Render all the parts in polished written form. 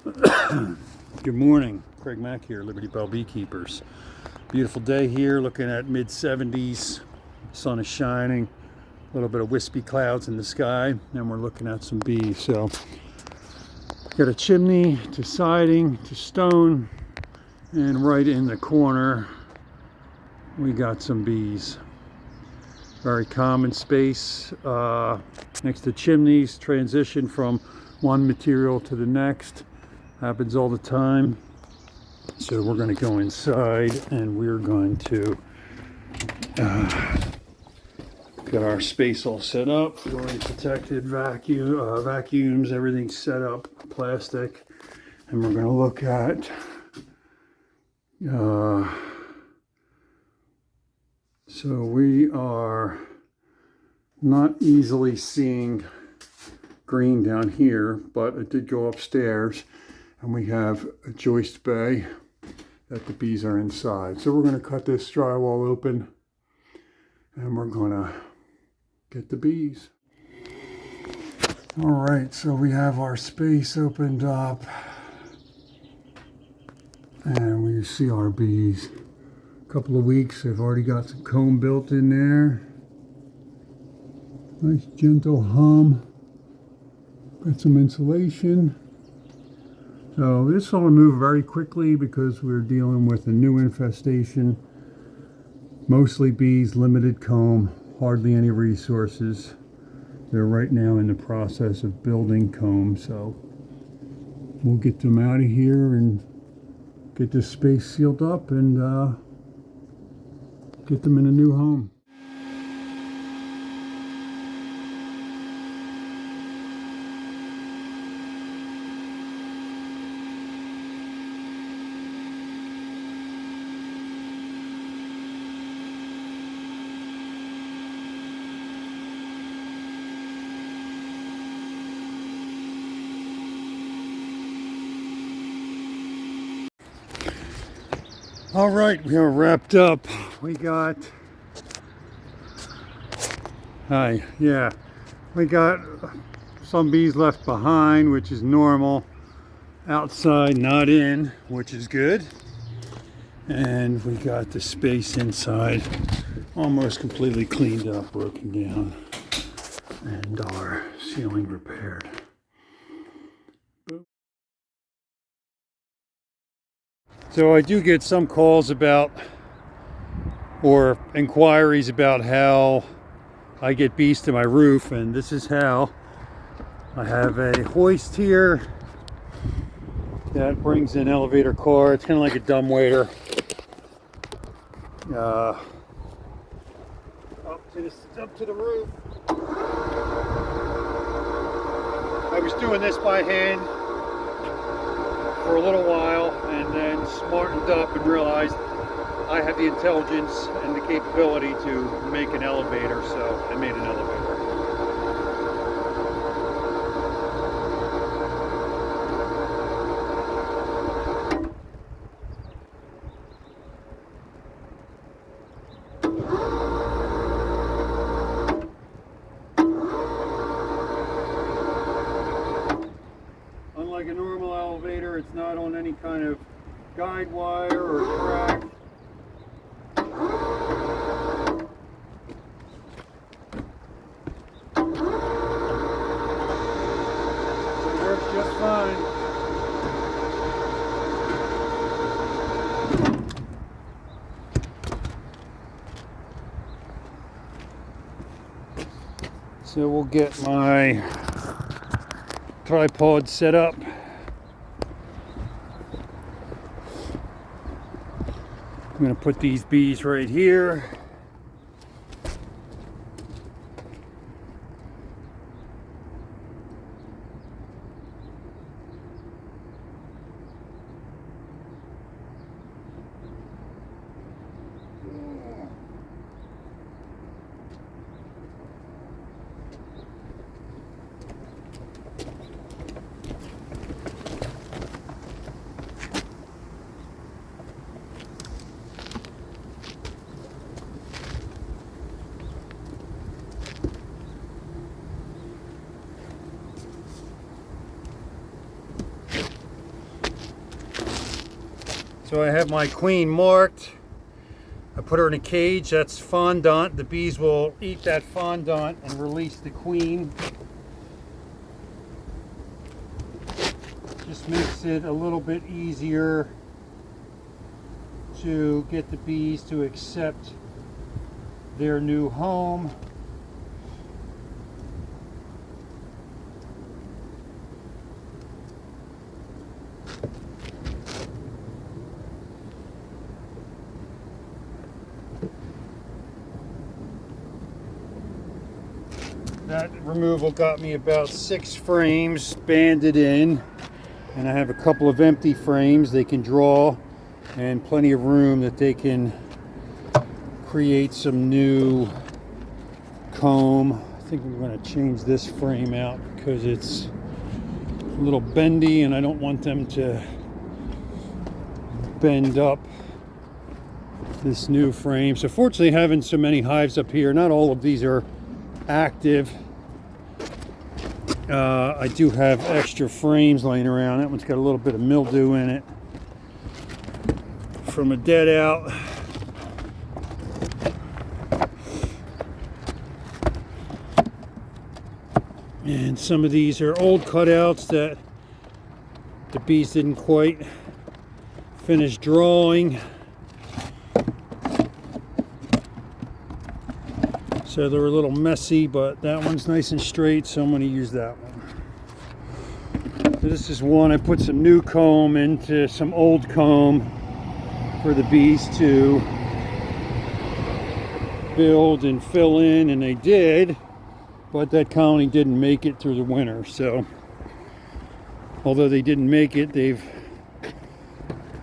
Good morning, Craig Mack here, Liberty Bell Beekeepers. Beautiful day here, looking at mid 70s. Sun is shining, a little bit of wispy clouds in the sky, and we're looking at some bees. So, got a chimney to siding to stone, and right in the corner, we got some bees. Very common space next to chimneys, transition from one material to the next. Happens all the time. So we're going to go inside and we're going to get our space all set up. Fully protected, vacuums, everything's set up, plastic. And we're going to look at so we are not easily seeing green down here, but it did go upstairs. And we have a joist bay that the bees are inside. So we're going to cut this drywall open and we're going to get the bees. All right, so we have our space opened up and we see our bees. A couple of weeks, they've already got some comb built in there. Nice gentle hum. Got some insulation. So this will move very quickly because we're dealing with a new infestation. Mostly bees, limited comb, hardly any resources. They're right now in the process of building comb, so we'll get them out of here and get this space sealed up and get them in a new home. All right, we are wrapped up. We got, we got some bees left behind, which is normal. Outside, not in, which is good. And we got the space inside almost completely cleaned up, broken down, and our ceiling repaired. So I do get some calls about or inquiries about how I get bees to my roof, and this is how. I have a hoist here that brings an elevator car. It's kind of like a dumbwaiter. Up to the roof. I was doing this by hand for a little while and then smartened up and realized I have the intelligence and the capability to make an elevator, so I made an elevator. Unlike a normal elevator, it's not on any kind of guide wire or track. It works just fine. So we'll get my tripod set up. I'm going to put these bees right here. So I have my queen marked. I put her in a cage. That's fondant. The bees will eat that fondant and release the queen. Just makes it a little bit easier to get the bees to accept their new home. That removal got me about 6 frames banded in, and I have a couple of empty frames they can draw and plenty of room that they can create some new comb. I think I'm going to change this frame out because it's a little bendy and I don't want them to bend up this new frame. So fortunately, having so many hives up here, not all of these are active. I do have extra frames laying around. That one's got a little bit of mildew in it from a dead out. And some of these are old cutouts that the bees didn't quite finish drawing. So they're a little messy, but that one's nice and straight, so I'm going to use that one. So this is one I put some new comb into some old comb for the bees to build and fill in, and they did, but that colony didn't make it through the winter. So although they didn't make it, they've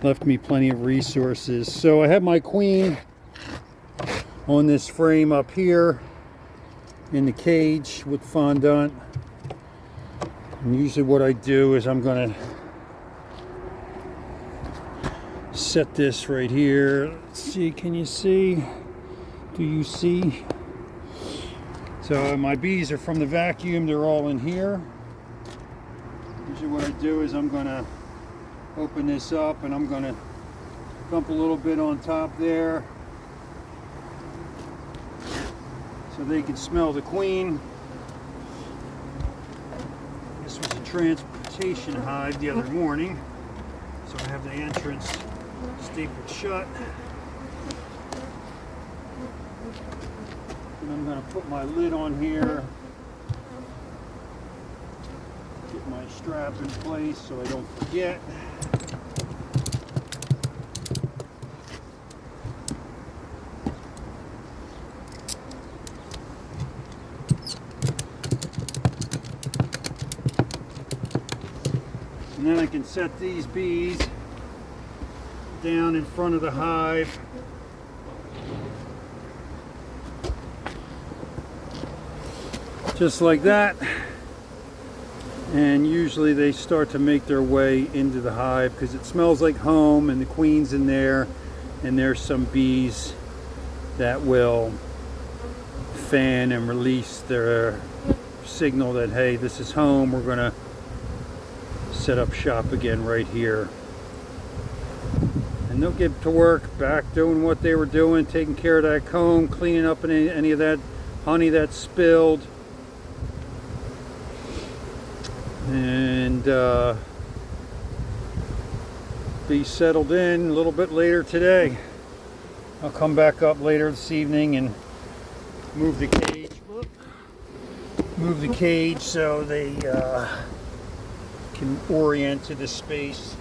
left me plenty of resources. So I have my queen on this frame up here in the cage with fondant, and usually what I do is I'm going to set this right here. Let's see, can you see? Do you see? So my bees are from the vacuum, they're all in here. Usually what I do is I'm going to open this up and I'm going to dump a little bit on top there so they can smell the queen. This was a transportation hive the other morning, so I have the entrance stapled shut. And I'm going to put my lid on here, get my strap in place so I don't forget. And then I can set these bees down in front of the hive. Just like that. And usually they start to make their way into the hive because it smells like home and the queen's in there, and there's some bees that will fan and release their signal that, hey, this is home. We're gonna set up shop again right here. And they'll get to work back doing what they were doing, taking care of that comb, cleaning up any of that honey that spilled, and be settled in a little bit later today. I'll come back up later this evening and move the cage so they can orient to the space.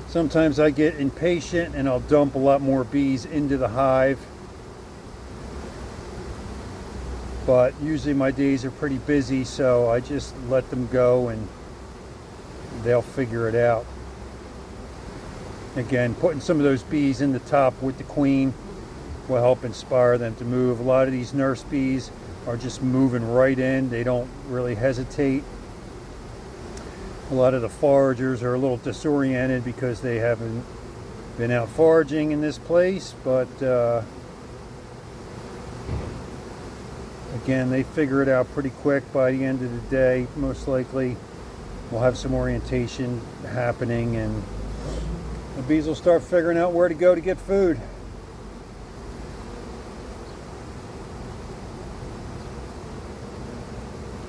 Sometimes I get impatient and I'll dump a lot more bees into the hive, but usually my days are pretty busy, so I just let them go and they'll figure it out. Again, putting some of those bees in the top with the queen will help inspire them to move. A lot of these nurse bees are just moving right in. They don't really hesitate. A lot of the foragers are a little disoriented because they haven't been out foraging in this place, but again, they figure it out pretty quick. By the end of the day, most likely we'll have some orientation happening, and the bees will start figuring out where to go to get food.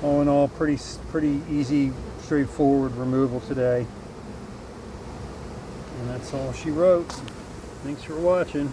All in all, pretty easy, straightforward removal today. And that's all she wrote. Thanks for watching.